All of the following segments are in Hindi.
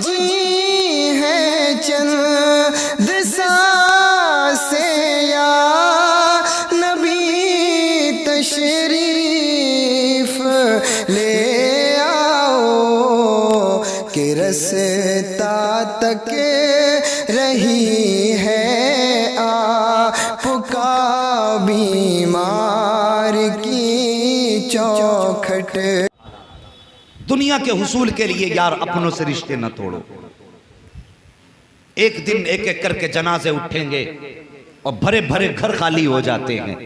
जी है चंद सांसे या नबी तशरीफ ले आओ कि रस्ता तक रही है आपका बीमार की चौखट। दुनिया के हुसूल के लिए यार अपनों से रिश्ते न तोड़ो। एक दिन एक एक करके जनाजे उठेंगे और भरे भरे घर खाली हो जाते हैं।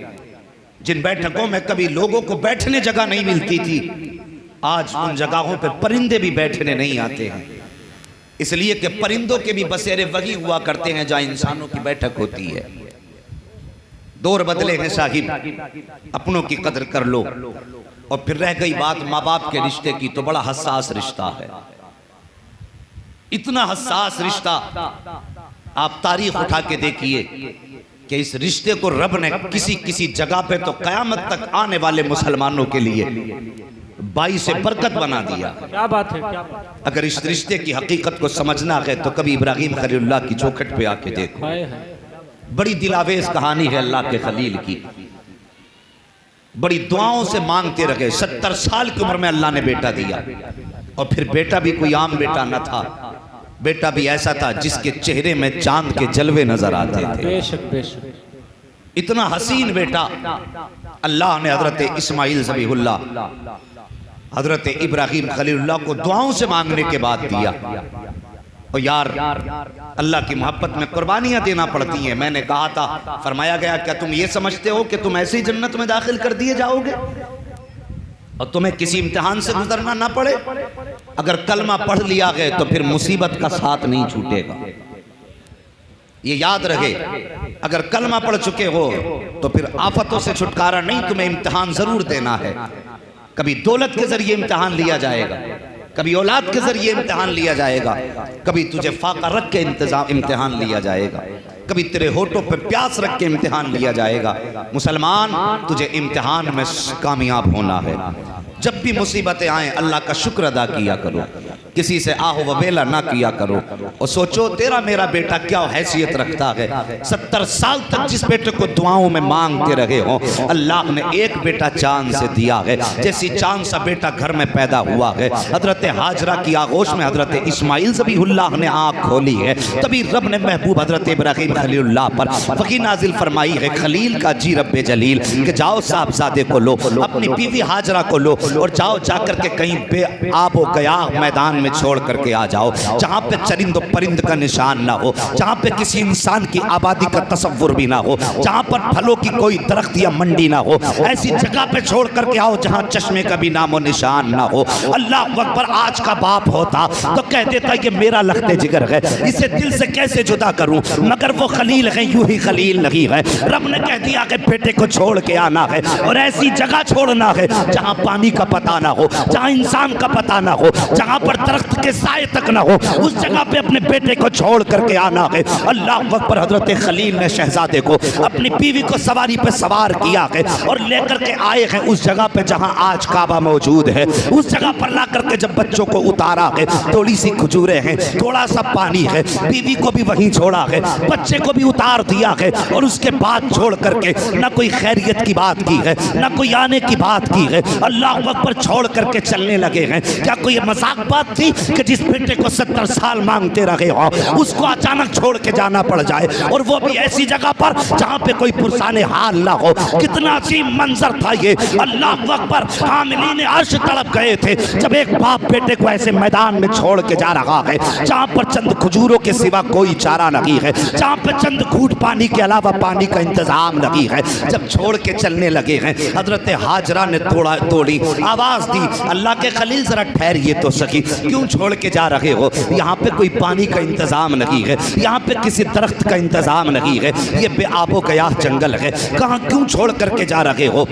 जिन बैठकों में कभी लोगों को बैठने जगह नहीं मिलती थी, आज उन जगहों पर परिंदे भी बैठने नहीं आते हैं, इसलिए कि परिंदों के भी बसेरे वही हुआ करते हैं जहां इंसानों की बैठक होती है। दौर बदले हैं साहिब, अपनों की कदर कर लो। और फिर रह गई बात माँ बाप के रिश्ते की, तो बड़ा हसास रिश्ता है, इतना हसास रिश्ता। आप तारीख उठा के देखिए कि इस रिश्ते को रब ने किसी किसी जगह पे तो कयामत तक आने वाले मुसलमानों के लिए बाई से बरकत बना दिया। क्या बात है, क्या बात। अगर इस रिश्ते की हकीकत को समझना है तो कभी इब्राहिम खलीलुल्लाह की चौखट पे आके देखो। बड़ी दिलावेज कहानी है अल्लाह के खलील की। बड़ी दुआओं से मांगते रहे, 70 साल की उम्र में अल्लाह ने बेटा दिया। और फिर बेटा भी कोई आम बेटा न था, बेटा भी ऐसा था जिसके चेहरे में चांद के जलवे नजर आते थे। बेशक बेशक। इतना हसीन बेटा अल्लाह ने हजरत इस्माइल ज़बीहुल्लाह, हजरत इब्राहिम खलीलुल्लाह को दुआओं से मांगने के बाद दिया। और यार अल्लाह की मोहब्बत में कुर्बानियां देना पड़ती हैं। मैंने कहा था, फरमाया गया क्या तुम ये समझते हो कि तुम ऐसे ही जन्नत में दाखिल कर दिए जाओगे और तुम्हें किसी इम्तिहान से गुजरना ना पड़े? अगर कलमा पढ़ लिया गया तो फिर मुसीबत का साथ नहीं छूटेगा, ये याद रहे। अगर कलमा पढ़ चुके हो तो फिर आफतों से छुटकारा नहीं, तुम्हें इम्तिहान जरूर देना है। कभी दौलत के जरिए इम्तिहान लिया जाएगा, कभी औलाद के जरिए इम्तिहान लिया जाएगा, कभी तुझे फाका रख के इम्तिहान लिया जाएगा, कभी तेरे होठों पे प्यास रख के इम्तिहान लिया जाएगा। मुसलमान, तुझे इम्तिहान में कामयाब होना है। जब भी मुसीबतें आए अल्लाह का शुक्र अदा किया करो, किसी से आहो वबेला ना किया करो। और सोचो तेरा मेरा बेटा क्या हैसियत रखता है। 70 साल तक जिस बेटे को दुआओं में मांगते रहे हो, अल्लाह ने एक बेटा चांद से दिया है। जैसी चांद सा बेटा घर में पैदा हुआ है, हजरत हाजरा की आगोश में हजरत इस्माइल ज़बीहुल्लाह ने आँख खोली है, तभी रब ने महबूब हजरत इब्राहिम खलीलुल्लाह पर वही नाजिल फरमाई है, खलील का जी रब्बे जलील, कि जाओ साहबजादे को लो, अपनी बीवी हाजरा को लो और जाओ जाकर के कहीं पे आबो गया मैदान में छोड़ करके आ जाओ, जहाँ पे चरिंद परिंद का निशान ना हो, जहाँ पे किसी इंसान की आबादी का तसव्वुर भी ना हो, जहाँ पर फलों की कोई दरख्त या मंडी ना हो, ऐसी जगह पे छोड़ करके आओ जहाँ चश्मे का भी नामो निशान ना हो। अल्लाह अकबर, आज का बाप होता तो कह देता ये मेरा लख्ते जिगर है, इसे दिल से कैसे जुदा करूं, मगर वो खलील है, यूं ही खलील नहीं है। रब ने कह दिया कि बेटे को छोड़ के आना है और ऐसी जगह छोड़ना है जहाँ पानी का पता ना हो, जहाँ इंसान का पता ना हो, जहाँ पर दरख्त के साए तक ना हो, उस जगह पे अपने बेटे को छोड़ करके आना है। अल्लाह अकबर, हजरत खलील ने शहजादे को, अपनी बीवी को सवारी पे सवार किया है और लेकर के आए हैं उस जगह पे जहाँ आज काबा मौजूद है। उस जगह पर ला करके जब बच्चों को उतारा है, थोड़ी सी खजूरें हैं, थोड़ा सा पानी है, बीवी को भी वहीं छोड़ा है, बच्चे को भी उतार दिया है और उसके बाद छोड़ करके ना कोई खैरियत की बात की है, ना कोई आने की बात की है। अल्लाह अकबर, छोड़ करके चलने लगे हैं। क्या कोई मजाक बात थी कि जिस बेटे को 70 साल मांगते रहे हो उसको अचानक छोड़ के जाना पड़ जाए, और वो भी ऐसी जगह पर जहाँ पे कोई पुरसाने हाल ना हो। कितना अजीम मंजर था ये। अल्लाह अकबर, हामिलीन अर्श तड़प गए थे जब एक बाप बेटे को ऐसे मैदान में छोड़ के जा रहा है, जहाँ पर चंद खजूरों के सिवा कोई चारा नहीं है, जहाँ पर चंद घूंट पानी के अलावा पानी का इंतजाम नहीं है। जब छोड़ के चलने लगे हैं, हजरत हाजरा ने तोड़ी आवाज दी, अल्लाह के खलील जरा ठहरिए तो सही, क्यों छोड़ के जा रहे हो? यहाँ पे कोई पानी का इंतजाम नहीं है, यहाँ पे किसी दरख्त का इंतजाम नहीं है, ये बेआबो गयाह जंगल है, कहाँ क्यों छोड़ करके जा रहे हो?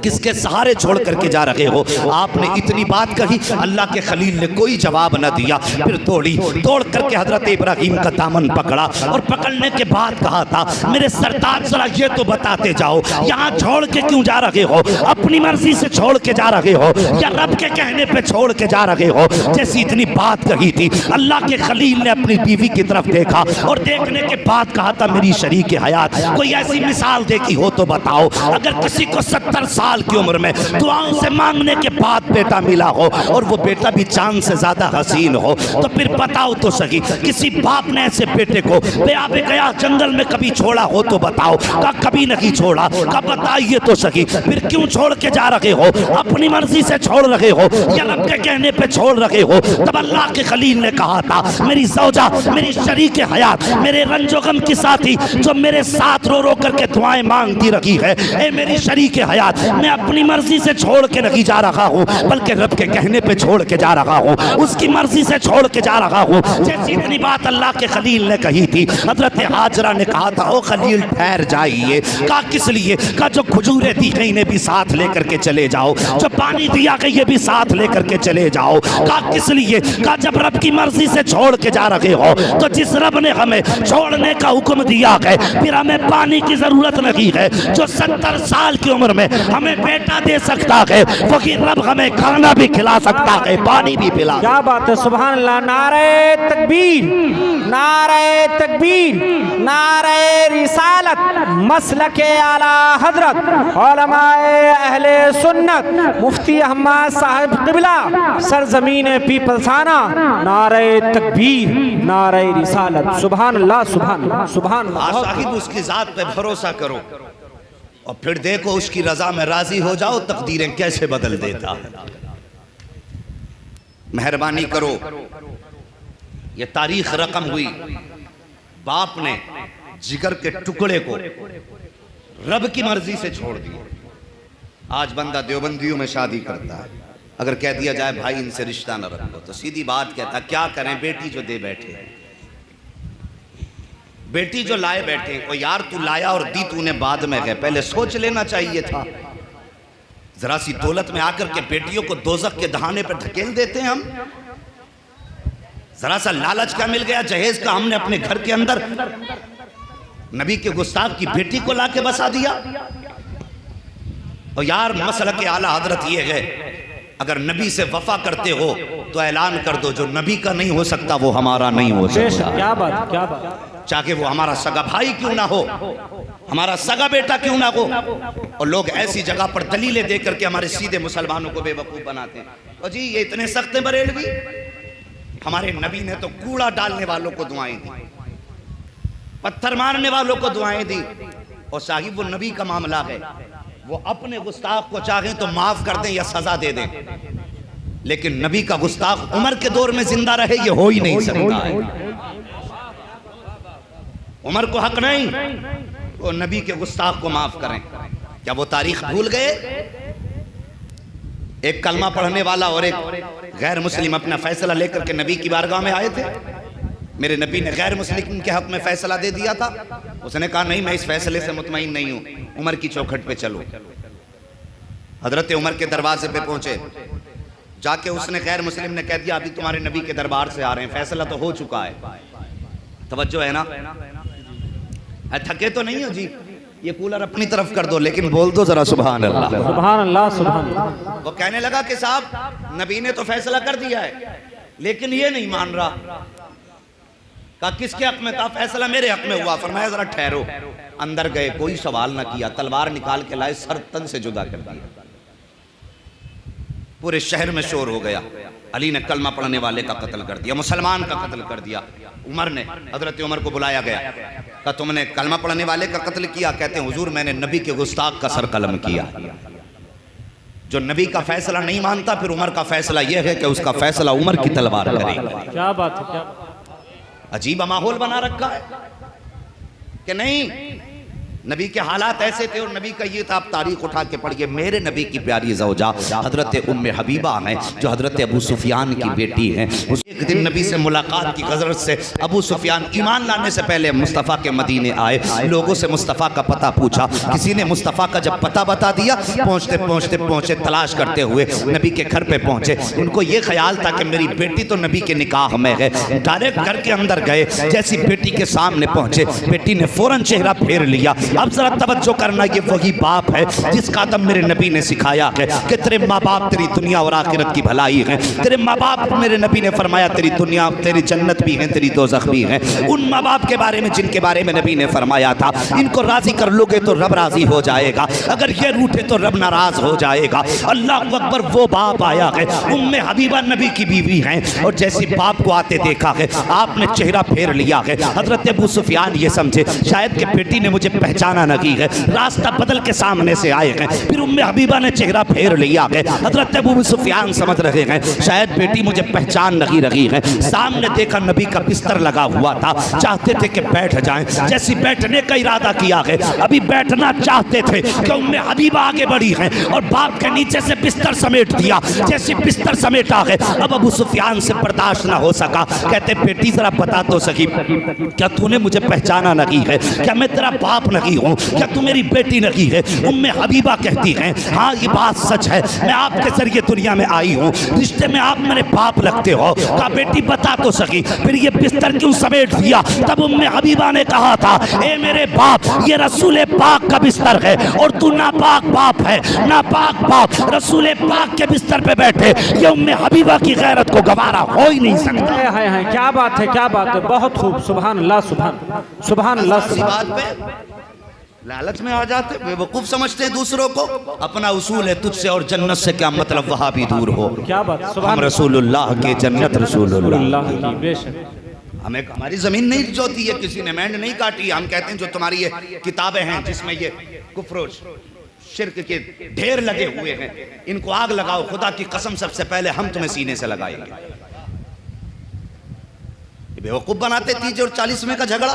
किसके सहारे छोड़ करके जा रहे हो? आपने इतनी बात कही, अल्लाह के खलील ने कोई जवाब न दिया। फिर दौड़ करके हजरत इब्राहिम का दामन पकड़ा और पकड़ने के बाद कहा था, मेरे सरताज जरा ये तो बताते जाओ, यहाँ छोड़ के क्यों जा रहे हो? अपनी मर्जी से छोड़ के जा रहे हो या रब के कहने पे छोड़ के जा रहे हो? ऐसी इतनी बात कही थी। अल्लाह के खलील ने अपनी बीवी की तरफ देखा और देखने के बाद कहा था मेरी शरीक हयात कोई ऐसी मिसाल देखी हो तो बताओ। अगर किसी को 70 साल की उम्र में दुआओं से मांगने के बाद बेटा मिला हो और वो बेटा भी चांद से ज्यादा हसीन हो तो फिर बताओ तो सही, किसी बाप ने ऐसे बेटे को बेआबे गया जंगल में कभी छोड़ा हो तो बताओ। का कभी नहीं छोड़ा। का बताइए तो सही, फिर क्यों छोड़ के जा रहे हो? अपनी मर्जी से छोड़ रहे हो या रब के कहने पे छोड़ रहे हो? तब अल्लाह के खलील ने कहा था मेरी ज़ौजा, मेरी शरीक हयात, मेरे रंजो गम की साथी जो मेरे साथ रो रो करके दुआएं मांगती रखी है, ए मेरी शरीक हयात, मैं अपनी मर्जी से छोड़ के नहीं जा रहा हूँ बल्कि रब के कहने पे छोड़ के जा रहा हूँ, उसकी मर्जी से छोड़ के जा रहा हूँ। जैसी इतनी बात अल्लाह के खलील ने कही थी, हजरत हाजरा ने कहा था ओ खलील ठहर जाइए। का किस लिए? का जो खजूरें दी गई ने भी साथ लेकर के चले जाओ, जो पानी दिया गई ये भी साथ लेकर के चले जाओ। का किस लिए? का जब रब की मर्जी से छोड़ के जा रहे हो तो जिस रब ने हमें छोड़ने का हुक्म दिया है फिर हमें पानी की जरूरत नहीं है। जो 70 साल की उम्र में हमें बेटा दे सकता है वही रब हमें खाना भी खिला सकता है, पानी भी पिला। क्या बात है, सुभान अल्लाह। नारे तकबीर, नारे तकबीर, नारे रिसालत, मसलके आला हजरत उलमाए अहले सुन्नत मुफ्ती अहमद साहब क़िबला सरजमीन पीपलसाना, नारे तकबीर, नारे रिसालत। सुभान अल्लाह, सुभान अल्लाह, सुभान अल्लाह। साहिब उसकी जात पे भरोसा करो और फिर देखो उसकी रजा में राजी हो जाओ, तकदीरें कैसे बदल देता है। मेहरबानी करो, ये तारीख रकम हुई, बाप ने जिगर के टुकड़े को रब की मर्जी से छोड़ दिया। आज बंदा देवबंदियों में शादी करता है, अगर कह दिया जाए भाई इनसे रिश्ता न रखो तो सीधी बात कहता क्या करें, बेटी जो दे बैठे, बेटी जो लाए बैठे। ओ यार तू लाया और दी तूने बाद में है, पहले सोच लेना चाहिए था। जरा सी दौलत में आकर के बेटियों को दोजख के दहाने पर ढकेल देते हैं हम। जरा सा लालच क्या मिल गया जहेज का, हमने अपने घर के अंदर नबी के गुस्ताख की बेटी को लाके बसा दिया। और यार मसला के आला हजरत ये है, अगर नबी से वफा करते हो तो ऐलान कर दो जो नबी का नहीं हो सकता वो हमारा नहीं हो सकता। क्या बात, क्या बात। चाहे वो हमारा सगा भाई क्यों ना हो, हमारा सगा बेटा क्यों ना हो। और लोग ऐसी जगह पर दलीलें दे करके हमारे सीधे मुसलमानों को बेवकूफ बनाते हैं। और जी ये इतने सख्त बरेलवी, हमारे नबी ने तो कूड़ा डालने वालों को दुआएं दी, पत्थर मारने वालों को दुआएं दी। और साहिब वो नबी का मामला है, वो अपने गुस्ताख को चाहें तो माफ कर दें या सजा दे दें, लेकिन नबी का गुस्ताख उमर के दौर में जिंदा रहे ये हो ही नहीं सकता है। उमर को हक नहीं वो नबी के गुस्ताख को माफ करें। क्या वो तारीख भूल गए? एक कलमा पढ़ने वाला और एक गैर मुस्लिम अपना फैसला लेकर के नबी की बारगाह में आए थे। मेरे नबी ने गैर मुस्लिम के हक में फैसला दे दिया था। उसने कहा नहीं मैं इस फैसले से मुतमईन नहीं हूं, उमर की चौखट पे चलो। हजरत उमर के दरवाजे पे पहुंचे, जाके उसने गैर मुस्लिम ने कह दिया अभी तुम्हारे नबी के दरबार से आ रहे हैं, फैसला तो हो चुका है। तवज्जो है ना? थके तो नहीं हो जी, ये कूलर अपनी तरफ कर दो लेकिन बोल दो जरा सुभान अल्लाह, सुभान अल्लाह, सुभान अल्लाह। वो कहने लगा कि साहब नबी ने तो फैसला कर दिया है लेकिन ये नहीं मान रहा। कहा किसके हक में? कहा फैसला मेरे हक में हुआ। फरमाया जरा ठहरो। अंदर गए, कोई सवाल ना किया, तलवार निकाल के लाए, सर तन से जुदा कर दिया। पूरे शहर में शोर हो गया, अली ने कलमा पढ़ने वाले का कत्ल कर दिया, मुसलमान का कत्ल कर दिया। उमर ने, हजरत उमर को बुलाया गया, कहा तुमने कलमा पढ़ने वाले का कत्ल किया? कहते हैं हुजूर मैंने नबी के गुस्ताख का सर कलम किया। जो नबी का फैसला नहीं मानता फिर उमर का फैसला यह है कि उसका फैसला उमर की तलवार करे। क्या बात है, क्या अजीब माहौल बना रखा है कि नहीं। नबी के हालात ऐसे थे और नबी का ये था, आप तारीख उठा के पढ़िए। मेरे नबी की प्यारी ज़ौजा हजरत उम्मे हबीबा हैं जो हजरत अबू सुफियान की बेटी हैं। एक दिन नबी से मुलाकात की गजरत से अबू सुफियान ईमान लाने से पहले मुस्तफ़ा के मदीने आए, लोगों से मुस्तफ़ा का पता पूछा। किसी ने मुस्तफ़ा का जब पता बता दिया, पहुँचते पहुँचते पहुँचे, तलाश करते हुए नबी के घर पे पहुँचे। उनको ये ख्याल था कि मेरी बेटी तो नबी के निकाह में है। डायरेक्ट घर के अंदर गए, जैसी बेटी के सामने पहुँचे बेटी ने फ़ौरन चेहरा फेर लिया। अब जरा तवज्जो करना, ये वही बाप है जिसका अदब मेरे नबी ने सिखाया है कि तेरे माँ बाप तेरी दुनिया और आखिरत की भलाई है। तेरे माँ बाप, मेरे नबी ने फरमाया, तेरी दुनिया, तेरी जन्नत भी है, तेरी दोज़ख भी है। उन माँ बाप के बारे में जिनके बारे में नबी ने फरमाया था, इनको राजी कर लोगे तो रब राजी हो जाएगा, अगर ये रूठे तो रब नाराज हो जाएगा। अल्लाह अकबर, वो बाप आया है, उम्मे हबीबा नबी की बीवी हैं, और जैसी बाप को आते देखा है आपने चेहरा फेर लिया है। हजरत अबू सुफियान ये समझे शायद कि बेटी ने मुझे पहचाना नहीं है, रास्ता बदल के सामने से आए हैं। फिर उम्मे हबीबा ने चेहरा फेर लिया है। हजरत अबू सुफियान समझ रहे हैं शायद बेटी मुझे पहचान नहीं रही है। सामने देखा नबी का बिस्तर लगा हुआ था, चाहते थे कि बैठ जाएं। जैसी बैठने का इरादा किया है, अभी बैठना चाहते थे कि उम्मे हबीबा आगे बढ़ी हैं और बाप के नीचे से बिस्तर समेट दिया। जैसी बिस्तर समेटा है, अब अबू सुफियान से बर्दाश्त ना हो सका। कहते बेटी जरा बता तो सकी, क्या तूने मुझे पहचाना नहीं है? क्या मैं तेरा बाप नहीं हूँ? क्या तू मेरी बेटी नहीं है? उम्मे हबीबा कहती हैं हाँ ये बात सच है, मैं आपके जरिए दुनिया में आई हूँ, रिश्ते में आप मेरे बाप लगते हो। कहा बेटी बता तो सकी, फिर ये बिस्तर क्यों समेट दिया? तब उम्मे हबीबा ने कहा था, ए मेरे बाप, ये रसूल पाक का बिस्तर है और तू नापाक बाप है। नापाक बाप रसूल पाक के बिस्तर पे बैठे, ये उम्मे हबीबा की गैरत को गवारा हो ही नहीं सकता। है क्या बात है, क्या बात है, बहुत खूब, सुभान अल्लाह, सुभान अल्लाह। बात पे लालच में आ जाते, बेवकूफ समझते हैं दूसरों को। अपना उसूल है तुझसे और जन्नत से क्या मतलब, वहां भी दूर हो। क्या बात, हम रसूलुल्लाह के, जन्नत रसूलुल्लाह की। बेशक हमें हमारी जमीन नहीं जोती है, किसी ने मैंड नहीं काटी। हम कहते हैं जो तुम्हारी ये किताबें हैं जिसमें ये कुफ्र शिर्क के ढेर लगे हुए हैं, इनको आग लगाओ, खुदा की कसम सबसे पहले हम तुम्हें सीने से लगाएंगे। बेवकूफ बनाते। तीजे और 40वें का झगड़ा,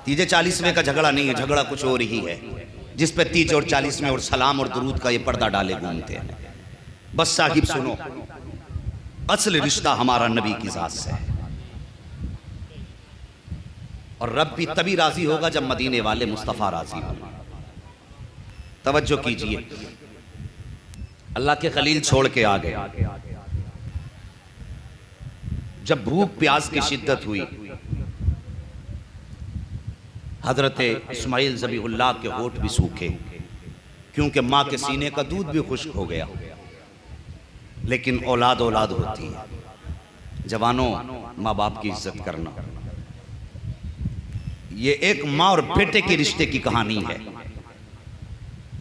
तीजे 40वें का झगड़ा नहीं है, झगड़ा कुछ और ही है, जिस पे तीजे और 40वें और सलाम और दुरूद का ये पर्दा डाले घूमते हैं। बस साहिब सुनो, असल रिश्ता हमारा नबी की जात से है, और रब भी तभी राजी होगा जब मदीने वाले मुस्तफ़ा राजी होंगे। तवज्जो कीजिए, अल्लाह के खलील छोड़ के आ गए। जब भूख प्यास की शिद्दत हुई, हजरत इस्माइल ज़बीहुल्लाह के होठ भी सूखे, क्योंकि माँ के सीने का दूध भी खुश्क हो गया। लेकिन औलाद औलाद होती है। जवानों, माँ बाप की इज्जत करना, ये एक माँ और बेटे के रिश्ते की कहानी है,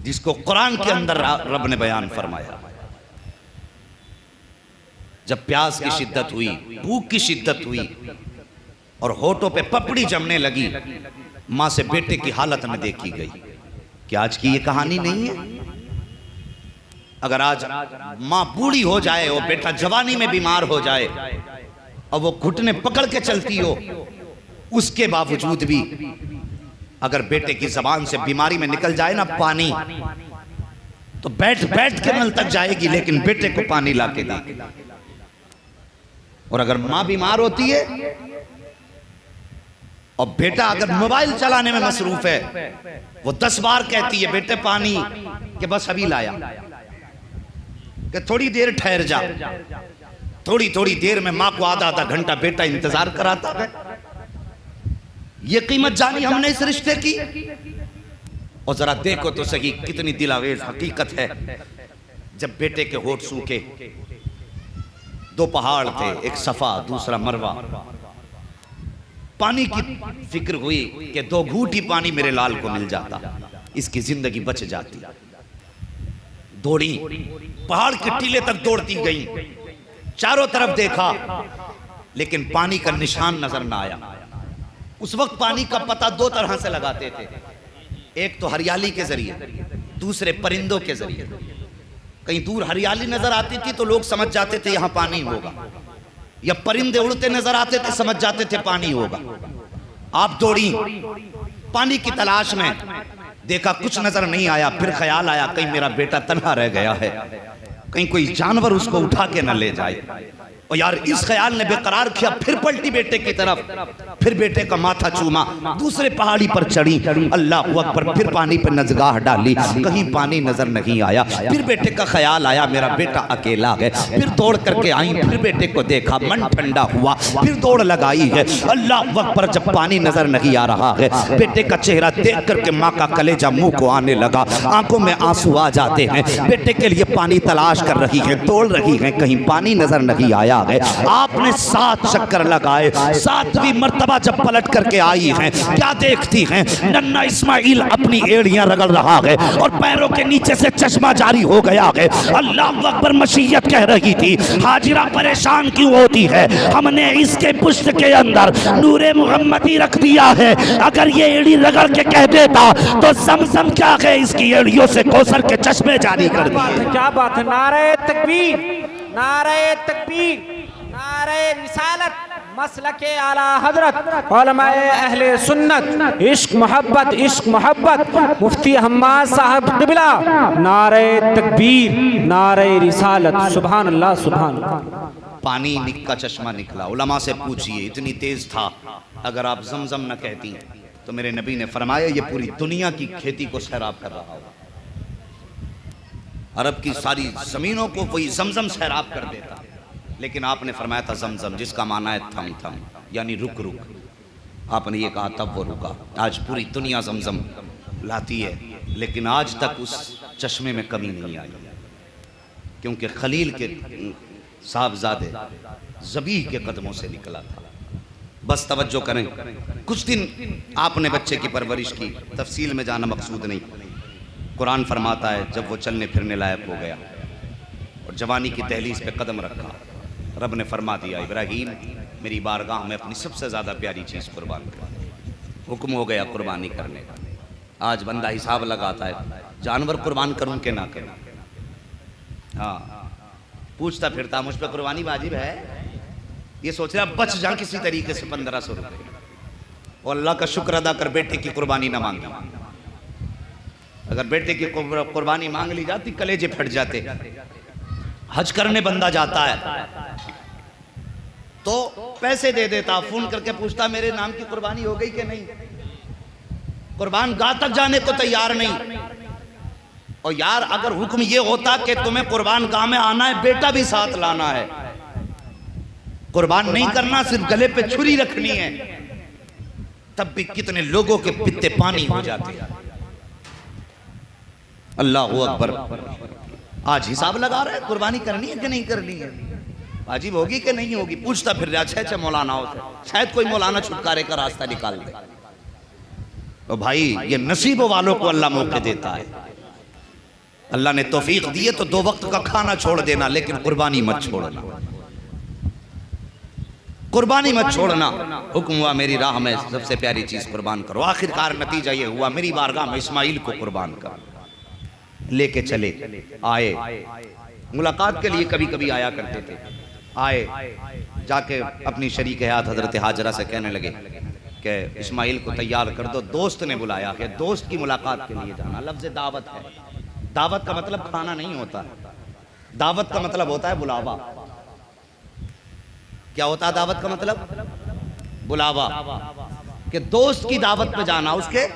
जिसको कुरान के अंदर रब ने बयान फरमाया। जब प्यास की शिद्दत हुई, भूख की शिद्दत हुई और होठों पे पपड़ी जमने लगी, मां से बेटे की हालत में देखी गई। क्या आज की ये कहानी नहीं है? अगर आज मां बूढ़ी हो जाए और बेटा जवानी में बीमार हो जाए और वो घुटने पकड़ के चलती हो, उसके बावजूद भी अगर बेटे की जबान से बीमारी में निकल जाए ना पानी, तो बैठ बैठ के नल तक जाएगी, लेकिन बेटे को पानी ला के देगी। और अगर मां बीमार होती है और बेटा अगर मोबाइल चलाने में मसरूफ है, वो 10 बार कहती है बेटे पानी, के बस अभी लाया, कि थोड़ी देर ठहर जा। थोड़ी थोड़ी देर में मां को आधा आधा घंटा बेटा इंतजार कराता है। ये कीमत जानी हमने इस रिश्ते की। और जरा देखो तो सही कितनी दिलावेज हकीकत है। जब बेटे के होठ सूखे, 2 पहाड़ थे, एक सफा दूसरा मरवा, पानी की फिक्र हुई कि 2 घूंट ही पानी मेरे लाल को मिल जाता, इसकी जिंदगी बच जाती। दौड़ी, पहाड़ के टीले तक दौड़ती गई, चारों तरफ देखा, लेकिन पानी का निशान नजर ना आया। उस वक्त पानी का पता 2 तरह से लगाते थे, एक तो हरियाली के जरिए, दूसरे परिंदों के जरिए। कहीं दूर हरियाली नजर आती थी तो लोग समझ जाते थे यहां पानी होगा, या परिंदे उड़ते नजर आते थे, समझ जाते थे पानी होगा। आप दौड़ी पानी की तलाश में, देखा कुछ नजर नहीं आया। फिर ख्याल आया कहीं मेरा बेटा तन्हा रह गया है, कहीं कोई जानवर उसको उठा के न ले जाए। और यार इस ख्याल ने बेकरार किया, फिर पलटी बेटे की तरफ, फिर बेटे का माथा चूमा, दूसरे पहाड़ी पर चढ़ी, अल्लाह अकबर, फिर पानी पर नजगाह डाली, कहीं पानी नजर नहीं आया। फिर बेटे का ख्याल आया मेरा बेटा अकेला है, फिर दौड़ करके आई, फिर बेटे को देखा, मन ठंडा हुआ, फिर दौड़ लगाई है, अल्लाह अकबर, जब पानी नजर नहीं आ रहा है, बेटे का चेहरा देख करके माँ का कलेजा मुंह को आने लगा, आंखों में आंसू आ जाते हैं, बेटे के लिए पानी तलाश कर रही है, दौड़ रही है, कहीं पानी नजर नहीं आया है। आपने 7 चक्कर लगाए, 7वीं मर्तबा जब पलट करके आई हैं, क्या देखती हैं, नन्ना इस्माइल अपनी एड़ियां रगड़ रहा है और पैरों के नीचे से चश्मा जारी हो गया है। अल्लाह अकबर, मशीयत कह रही थी, हाजिरा परेशान क्यों होती है, हमने इसके पुष्ट के अंदर नूरे मुहम्मदी रख दिया है, अगर ये एड़ी रगड़ के कह देता तो समसम क्या है, इसकी एड़ियों से कौसर के चश्मे जारी कर दिए। क्या बात है, नारे तकबीर, नारे तकबीर, नारे रिसालत, मसलके आला हजरत, उलमाए अहले सुन्नत, इश्क मोहब्बत, इश्क मोहब्बत, मुफ्ती हम्माद साहब क़िबला, नारे तकबीर, नारे रिसालत, सुभान अल्लाह, सुभान अल्लाह। पानी का चश्मा निकला, उलमा से पूछिए, इतनी तेज था, अगर आप जमजम न कहती तो मेरे नबी ने फरमाया ये पूरी दुनिया की खेती को सैराब कर रहा होगा, अरब की सारी जमीनों को कोई जमजम सैराब कर देता। लेकिन आपने फरमाया था जमजम, जिसका माना है थम थम, यानी रुक रुक, आपने ये कहा तब वो रुका। आज पूरी दुनिया जमजम लाती है, लेकिन आज तक उस चश्मे में कमी नहीं आई, क्योंकि खलील के साहबजादे ज़बीह के कदमों से निकला था। बस तवज्जो करें, कुछ दिन आपने बच्चे की परवरिश की, तफसील में जाना मकसूद नहीं। कुरान फरमाता है जब वो चलने फिरने लायक हो गया और जवानी की दहलीज पे कदम रखा, रब ने फरमा दिया, इब्राहीम मेरी बारगाह में अपनी सबसे ज़्यादा प्यारी चीज़ कुर्बान कर। हुक्म हो गया कुर्बानी करने का। आज बंदा हिसाब लगाता है, जानवर कुर्बान करूं कि ना करूं। हाँ, पूछता फिरता मुझ पर कुर्बानी वाजिब है, ये सोच रहा बच जा किसी तरीके से 1500 रुपये, और अल्लाह का शुक्र अदा कर बेटे की कुर्बानी ना मांगी। अगर बेटे की कुर्बानी मांग ली जाती कलेजे फट जाते। हज करने बंदा जाता है तो पैसे दे देता, फोन करके पूछता मेरे नाम की कुर्बानी हो गई कि नहीं, कुर्बान गाह तक जाने को तैयार नहीं। और यार अगर हुक्म ये होता कि तुम्हें कुर्बान गाह में आना है, बेटा भी साथ लाना है, कुर्बान नहीं करना, सिर्फ गले पे छुरी रखनी है, तब भी कितने लोगों के पित्ते पानी हो जाते हैं। अल्लाह अकबर। आज हिसाब लगा रहे हैं कुर्बानी करनी है कि नहीं करनी है, वाजिब होगी कि नहीं होगी, पूछता फिर रहा छह मौलानाओं से, शायद कोई मौलाना छुटकारे का रास्ता निकाल दे। तो भाई ये नसीबों वालों को अल्लाह मौके देता है। अल्लाह ने तौफीक दी है तो 2 वक्त का खाना छोड़ देना, लेकिन कुर्बानी मत छोड़ना, कुर्बानी मत छोड़ना। हुक्म हुआ मेरी राह में सबसे प्यारी चीज कुर्बान करो। आखिरकार नतीजा ये हुआ, मेरी बारगाह में इस्माइल को कुर्बान कर लेके चले आए। मुलाकात के लिए कभी कभी आया करते थे, आए जाके अपनी शरीक हयात हजरत हाजरा से कहने लगे कि इस्माइल को तैयार कर दो। दोस्त ने बुलाया है, दोस्त की मुलाकात के लिए जाना। लफ्ज़ दावत है, दावत का मतलब खाना नहीं होता, दावत का मतलब होता है बुलावा। क्या होता है दावत का मतलब? बुलावा। कि दोस्त की दावत पे जाना, उसके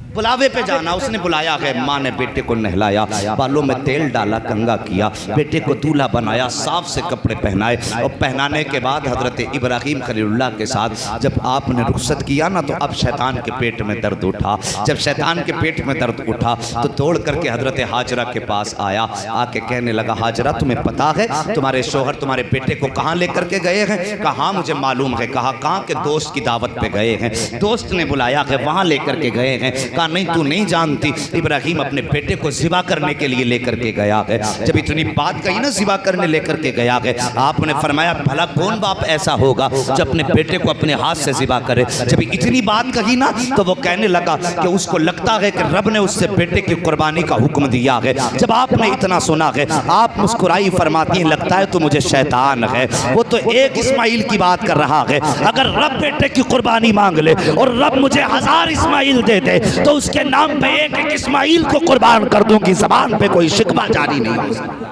बुलावे पे जाना। उसने बुलाया है, माँ ने बेटे को नहलाया, बालों में तेल डाला, कंघा किया, बेटे को दूल्हा बनाया, साफ से कपड़े पहनाए, और पहनाने के बाद हजरत इब्राहीम खलीलुल्लाह के साथ जब आपने रुखसत किया ना, तो अब शैतान के पेट में दर्द उठा। जब शैतान के पेट में दर्द उठा तो दौड़ करके हजरत हाजरा के पास आया, आके कहने लगा, हाजरा तुम्हें पता है तुम्हारे शोहर तुम्हारे बेटे को कहाँ लेकर के गए हैं? कहा हाँ मुझे मालूम है। कहा कहाँ के? दोस्त की दावत पे गए हैं, दोस्त ने बुलाया है, वहाँ लेकर के गए हैं। कहा नहीं तू नहीं जानती, इब्राहीम अपने बेटे को ज़िबा करने के लिए लेकर के गया है। जब इतनी बात कही ना, ज़िबा करने लेकर के गया है, आपने फरमाया भला कौन बाप ऐसा होगा जो अपने बेटे को अपने हाथ से ज़िबा करे। जब इतनी बात कही ना, तो वो कहने लगा कि उसको लगता है कि रब ने उससे बेटे की कुर्बानी का हुक्म दिया है। जब आपने इतना सुना है, आप मुस्कुराई, फरमाती है लगता है तो मुझे शैतान है। वो तो एक इस्माइल की बात कर रहा है। अगर रब बेटे की कुर्बानी मांग ले और रब मुझे 1000 इस्माइल दे दे, तो उसके नाम पे एक एक इस्माइल को कुर्बान कर दूंगी, ज़बान पे कोई शिकवा जारी नहीं हो सकता।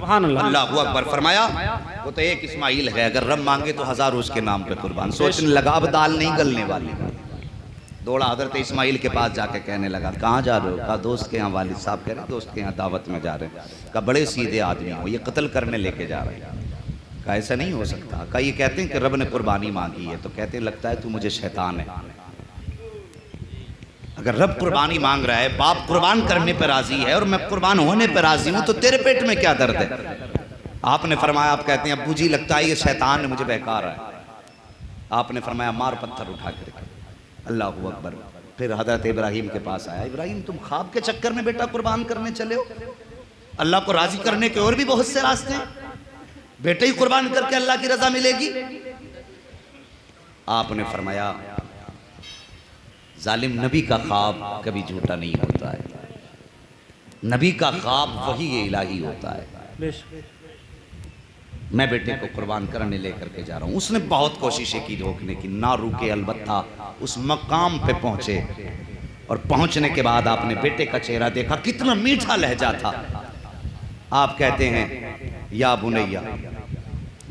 सुभान अल्लाह। अल्लाहू अकबर। फरमाया वो तो एक इस्माइल है, अगर रब मांगे तो हज़ार उसके नाम पे कुर्बान। सोचने लगा अब दाल नहीं गलने वाली। दौड़ा हज़रत इस्माइल के पास जाके कहने लगा कहाँ जा रहे हो? कहा दोस्त के यहाँ। वालिद साहब कह रहे दोस्त के यहाँ दावत में जा रहे हैं। कहा बड़े सीधे आदमी हो, ये कत्ल करने लेके जा रहे हैं। कहा ऐसा नहीं हो सकता। कहा ये कहते हैं कि रब ने कुर्बानी मांगी है, तो कहते हैं लगता है तू मुझे शैतान है। अगर रब कुर्बानी मांग रहा है, बाप कुर्बान करने पर राजी है और मैं कुर्बान होने पर राजी हूं, तो तेरे पेट में क्या दर्द है? आपने फरमाया, आप कहते हैं अब्बू जी लगता है ये शैतान है, मुझे बहका रहा है। आपने फरमाया मार पत्थर उठा कर। अल्लाहू अकबर। फिर हजरत इब्राहिम के पास आया, इब्राहिम तुम ख्वाब के चक्कर में बेटा कुर्बान करने चले हो? अल्लाह को राजी करने के और भी बहुत से रास्ते हैं, बेटे ही कुर्बान करके अल्लाह की रजा मिलेगी। आपने फरमाया जालिम नबी का ख्वाब कभी झूठा नहीं होता है, नबी का ख्वाब वही इलाही होता है। मैं बेटे को कुर्बान करने लेकर के जा रहा हूँ। उसने बहुत कोशिशें की रोकने की, ना रुके, अलबत्ता उस मकाम पे पहुंचे। और पहुंचने के बाद आपने बेटे का चेहरा देखा, कितना मीठा लहजा था। आप कहते हैं या बुनैया,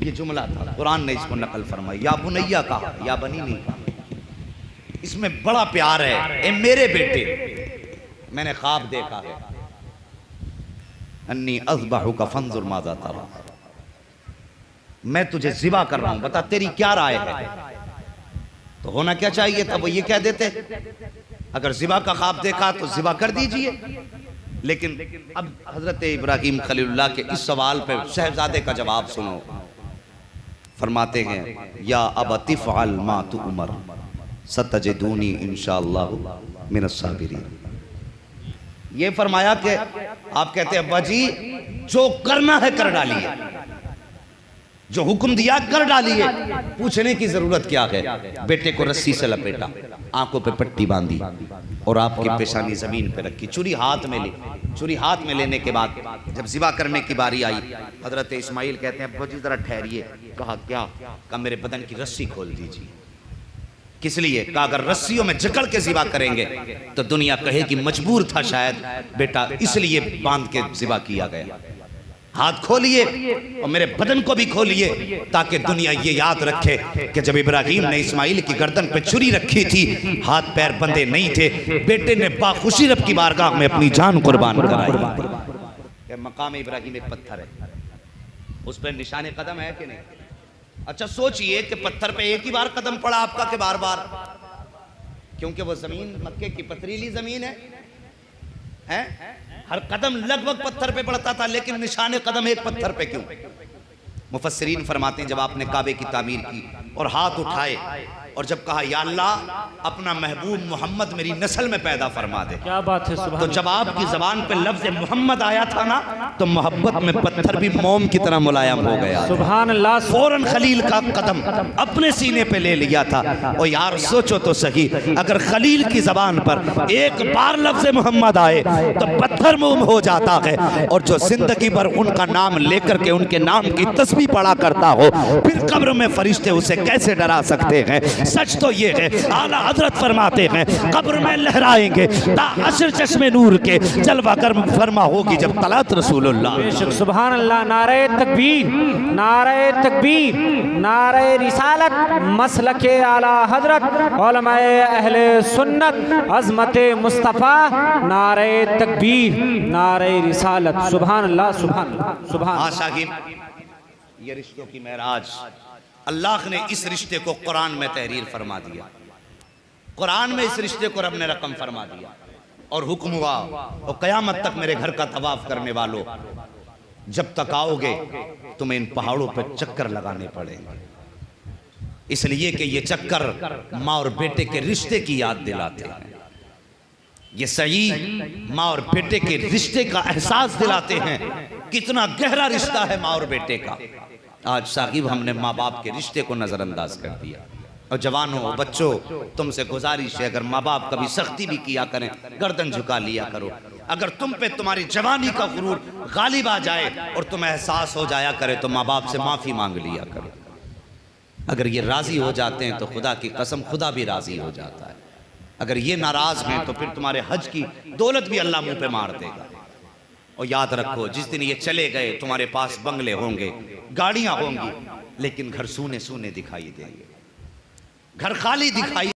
ये जुमला था, कुरान ने इसको नकल फरमाई। या बुनैया कहा, या बनी नहीं कहा। इसमें बड़ा प्यार है। ए मेरे बेटे, मैंने ख्वाब देखा है, अन्नी अज़बहु का फंजुर माज़ा तरा, मैं तुझे ज़िबा कर रहा हूं, बता तेरी क्या राय है? तो होना क्या चाहिए था? वो ये कह देते अगर ज़िबा का ख्वाब देखा तो ज़िबा कर दीजिए। लेकिन अब हजरत इब्राहिम खलीलुल्लाह के इस सवाल पे शहजादे का जवाब सुनो। फरमाते हैं या अबती फ़अल मा तुअमर सतजिदूनी इंशाअल्लाहु मिनस साबिरीन। ये फरमाया कि आप कहते हैं अब्बा जी जो करना है कर डालिए, जो हुक्म दिया कर डालिए, पूछने की जरूरत क्या है? बेटे को रस्सी से लपेटा, आंखों पे पट्टी बांधी और आपकी पेशानी जमीन पे रखी, छुरी हाथ में ली। छुरी हाथ में लेने के बाद जब ज़िबा करने की बारी आई, हजरत इस्माइल कहते हैं अब्बा जी जरा ठहरिए। कहा क्या? कहा मेरे बदन की रस्सी खोल दीजिए। किस लिए? कहा अगर रस्सियों में जकड़ के ज़िबा करेंगे तो दुनिया कहे कि मजबूर था शायद बेटा, इसलिए बांध के ज़िबा किया गया। हाथ खोलिए और मेरे बदन को भी खोलिए, ताकि दुनिया ये याद रखे कि जब इब्राहिम ने इस्माइल की गर्दन पे छुरी रखी थी, हाथ पैर बंधे नहीं थे, बेटे ने बाखुशी रब की बारगाह में अपनी जान कुर्बान कराई। मकाम इब्राहिम एक पत्थर है, उस पर निशाने कदम है कि नहीं? अच्छा सोचिए कि पत्थर पे एक ही बार कदम पड़ा आपका कि बार बार? क्योंकि वो जमीन मक्के की पथरीली जमीन है? हर कदम लगभग पत्थर पे पड़ता था, लेकिन निशाने कदम एक पत्थर पे क्यों? मुफस्सिरीन फरमाते हैं जब आपने काबे की तामीर की और हाथ उठाए और जब कहा या अल्लाह अपना महबूब मोहम्मद मेरी नस्ल में पैदा फरमा दे, क्या बात है, तो जब आपकी जबान पे लफ्ज मोहम्मद आया था ना, तो मोहब्बत में पत्थर भी मोम की तरह मुलायम हो गया। सुभान अल्लाह। फौरन खलील का कदम अपने सीने पे ले लिया था। और यार सोचो तो सही, अगर खलील की जबान पर एक बार लफ्ज मोहम्मद आए तो पत्थर मोम हो जाता है, और जो जिंदगी भर उनका नाम लेकर के उनके नाम की तस्बीह पढ़ा करता हो, फिर कब्र में फरिश्ते उसे कैसे डरा सकते हैं? सच तो ये है, आला हजरत फरमाते हैं कब्र में लहराएंगे ताअशर चश्मे नूर के, जलवा गर्म फरमा होगी जब तलात रसूलुल्लाह। बेशक सुभान अल्लाह। नारे तकबीर, नारे तकबीर, नारे रिसालत, मसलके आला हजरत, उलमाए अहले सुन्नत, अज़मते मुस्तफ़ा, नारे तकबीर, नारे रिसालत। सुभान अल्लाह, सुभान अल्लाह, सुभान। हाँ साहिब, ये रिश्तों की महराज, अल्लाह ने इस रिश्ते को कुरान में तहरीर फरमा दिया। कुरान में इस रिश्ते को रब ने रकम फरमा दिया और हुक्म हुआ और क़यामत तक मेरे घर का तवाफ करने वालों, जब तक आओगे तुम्हें इन पहाड़ों पर चक्कर लगाने पड़ेंगे, इसलिए कि ये चक्कर माँ और बेटे के रिश्ते की याद दिलाते हैं। ये सही माँ और बेटे के रिश्ते का एहसास दिलाते हैं, कितना गहरा रिश्ता है माँ और बेटे का। आज साहिब हमने माँ बाप के रिश्ते को नज़रअंदाज कर दिया। और जवानों बच्चों, तुमसे गुजारिश है अगर माँ बाप कभी सख्ती भी किया करें, गर्दन झुका लिया करो। अगर तुम पे तुम्हारी जवानी का गुरूर गालिब आ जाए और तुम्हें एहसास हो जाया करे तो माँ बाप से माफ़ी मांग लिया करो। अगर ये राज़ी हो जाते हैं तो खुदा की कसम खुदा भी राज़ी हो जाता है। अगर ये नाराज़ हैं तो फिर तुम्हारे हज की दौलत भी अल्लाह मुँह पे मार देगा। और याद रखो, जिस दिन ये चले गए तुम्हारे पास बंगले होंगे, गाड़ियां होंगी, लेकिन घर सूने सूने दिखाई देंगे, घर खाली दिखाई